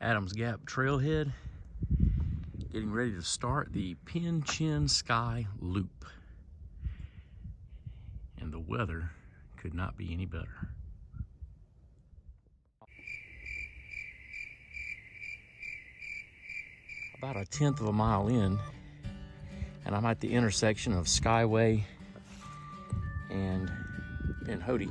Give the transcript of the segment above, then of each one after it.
Adams Gap trailhead, getting ready to start the Pinhoti Sky Loop. And the weather could not be any better. About 1/10 of a mile in, and I'm at the intersection of Skyway and Pinhoti.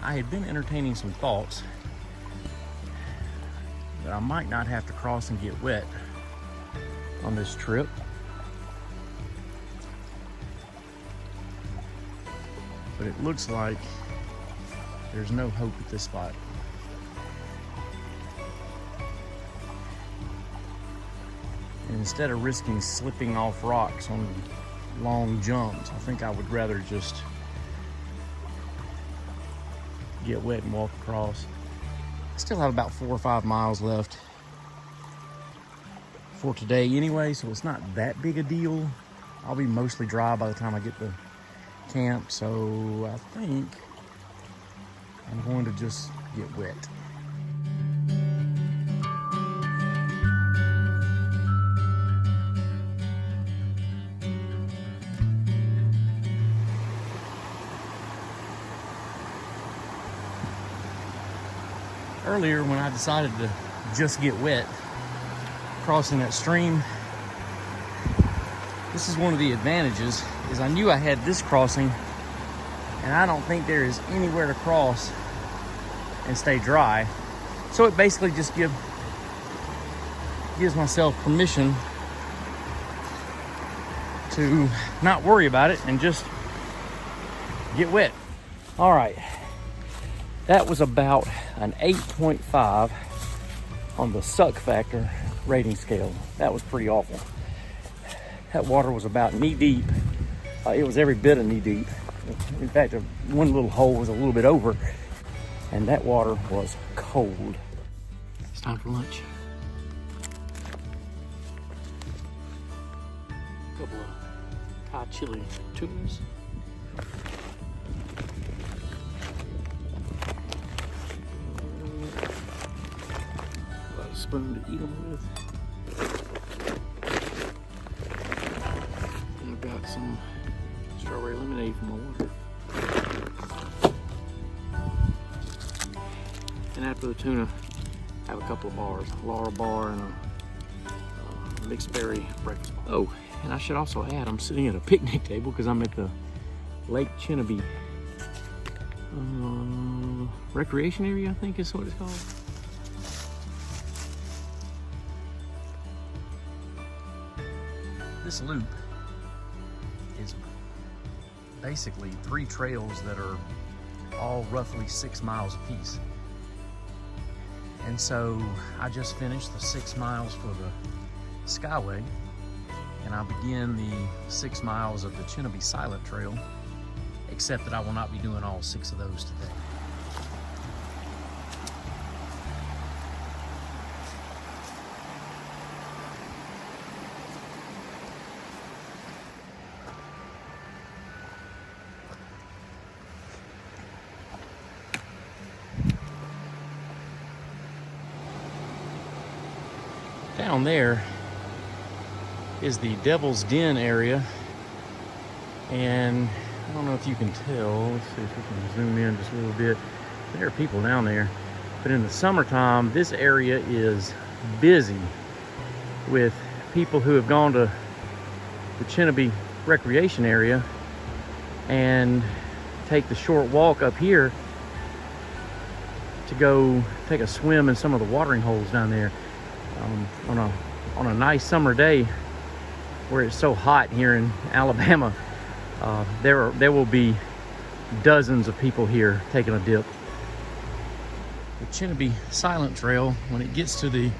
I had been entertaining some thoughts that I might not have to cross and get wet on this trip. But it looks like there's no hope at this spot. And instead of risking slipping off rocks on long jumps, I think I would rather just get wet and walk across. I still have about 4 or 5 miles left for today anyway, so it's not that big a deal. I'll be mostly dry by the time I get to camp, so I think I'm going to just get wet. Earlier, when I decided to just get wet crossing that stream, this is one of the advantages, is I knew I had this crossing, and I don't think there is anywhere to cross and stay dry. So it basically just gives myself permission to not worry about it and just get wet. All right. That was about an 8.5 on the suck factor rating scale. That was pretty awful. That water was about knee deep. It was every bit of knee deep. In fact, one little hole was a little bit over, and that water was cold. It's time for lunch. A couple of Thai chili tunas. Spoon to eat them with. And I've got some strawberry lemonade for my water. And after the tuna, I have a couple of bars, a Laura bar and a mixed berry breakfast bar. Oh, and I should also add, I'm sitting at a picnic table because I'm at the Lake Chinnabee recreation area, I think is what it's called. This loop is basically 3 trails that are all roughly 6 miles apiece. And so I just finished the 6 miles for the Skyway, and I begin the 6 miles of the Chinnabee Silent Trail, except that I will not be doing all 6 of those today. Down there is the Devil's Den area, and I don't know if you can tell. Let's see if we can zoom in just a little bit. There are people down there, but in the summertime, this area is busy with people who have gone to the Chinnabee recreation area and take the short walk up here to go take a swim in some of the watering holes down there. On a nice summer day where it's so hot here in Alabama, there will be dozens of people here taking a dip. The Chinnabee Silent Trail, when it gets to the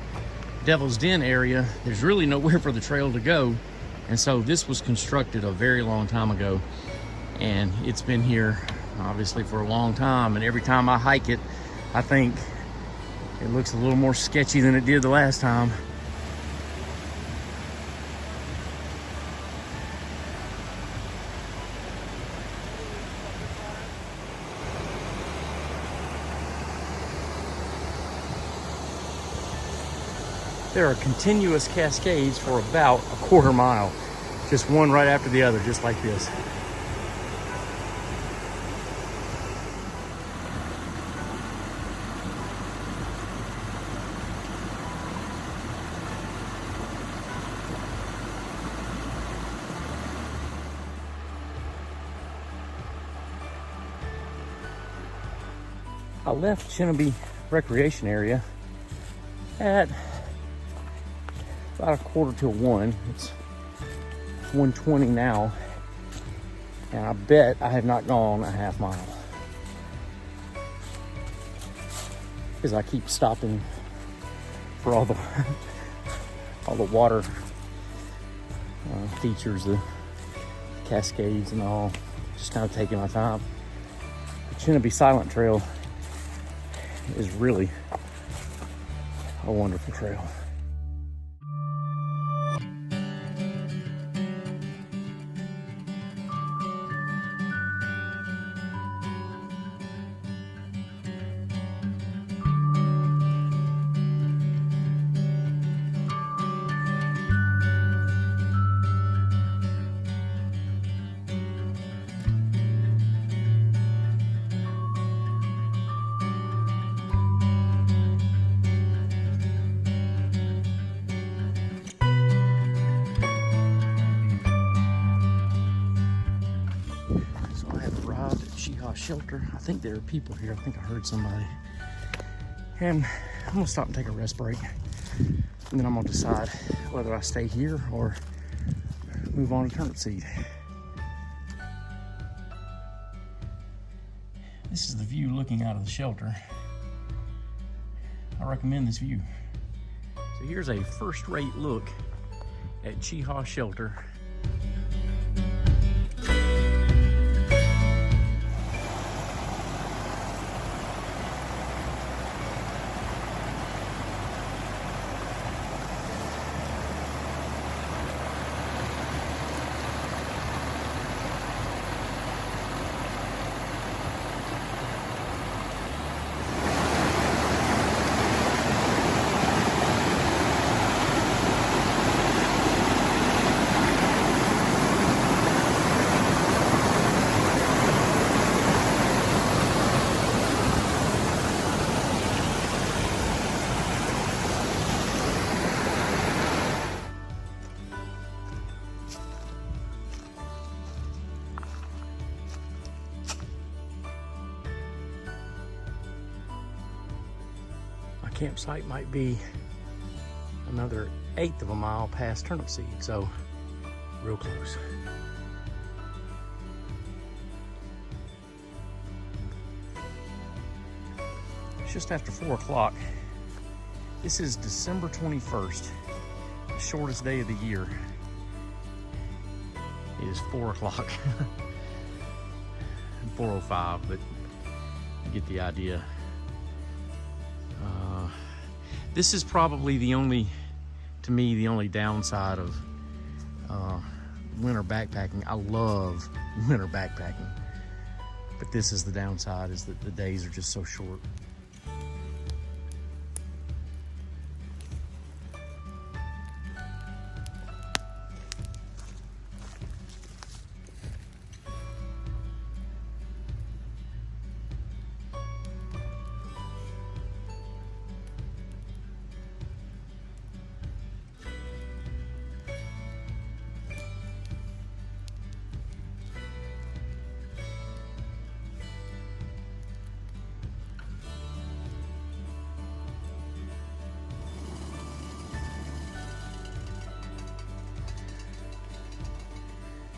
Devil's Den area, there's really nowhere for the trail to go, and so this was constructed a very long time ago, and it's been here obviously for a long time, and every time I hike it, I think it looks a little more sketchy than it did the last time. There are continuous cascades for about a quarter mile, just one right after the other, just like this. I left Chinnabee recreation area at about 1:45. It's 1:20 now, and I bet I have not gone a half mile because I keep stopping for all the water features, the cascades and all, just kind of taking my time. The Chinnabee Silent Trail is really a wonderful trail. Cheaha shelter. I think there are people here. I think I heard somebody. And I'm gonna stop and take a rest break. And then I'm gonna decide whether I stay here or move on to turnip seed. This is the view looking out of the shelter. I recommend this view. So here's a first-rate look at Cheaha shelter. Campsite might be another 1/8 of a mile past turnip seed, so real close. It's just after 4 o'clock. This is December 21st, the shortest day of the year. It is 4 o'clock. 4:05, but you get the idea. This is probably the only downside of winter backpacking. I love winter backpacking, but this is the downside, is that the days are just so short.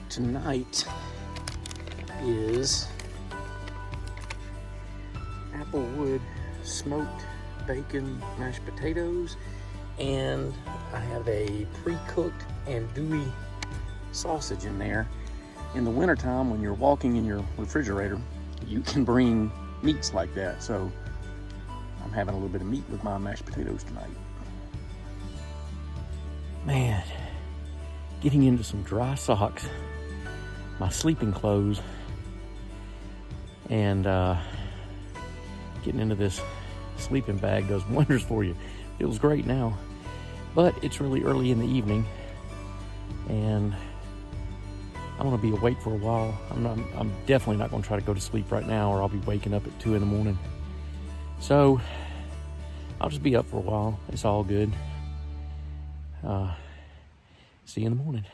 Tonight is applewood smoked bacon mashed potatoes, and I have a pre-cooked andouille sausage in there. In the wintertime, when you're walking in your refrigerator, you can bring meats like that, so I'm having a little bit of meat with my mashed potatoes tonight. Man, getting into some dry socks, my sleeping clothes, and getting into this sleeping bag does wonders for you. Feels great now, but it's really early in the evening, and I'm gonna be awake for a while. I'm definitely not gonna try to go to sleep right now, or I'll be waking up at 2 in the morning. So I'll just be up for a while. It's all good. See you in the morning.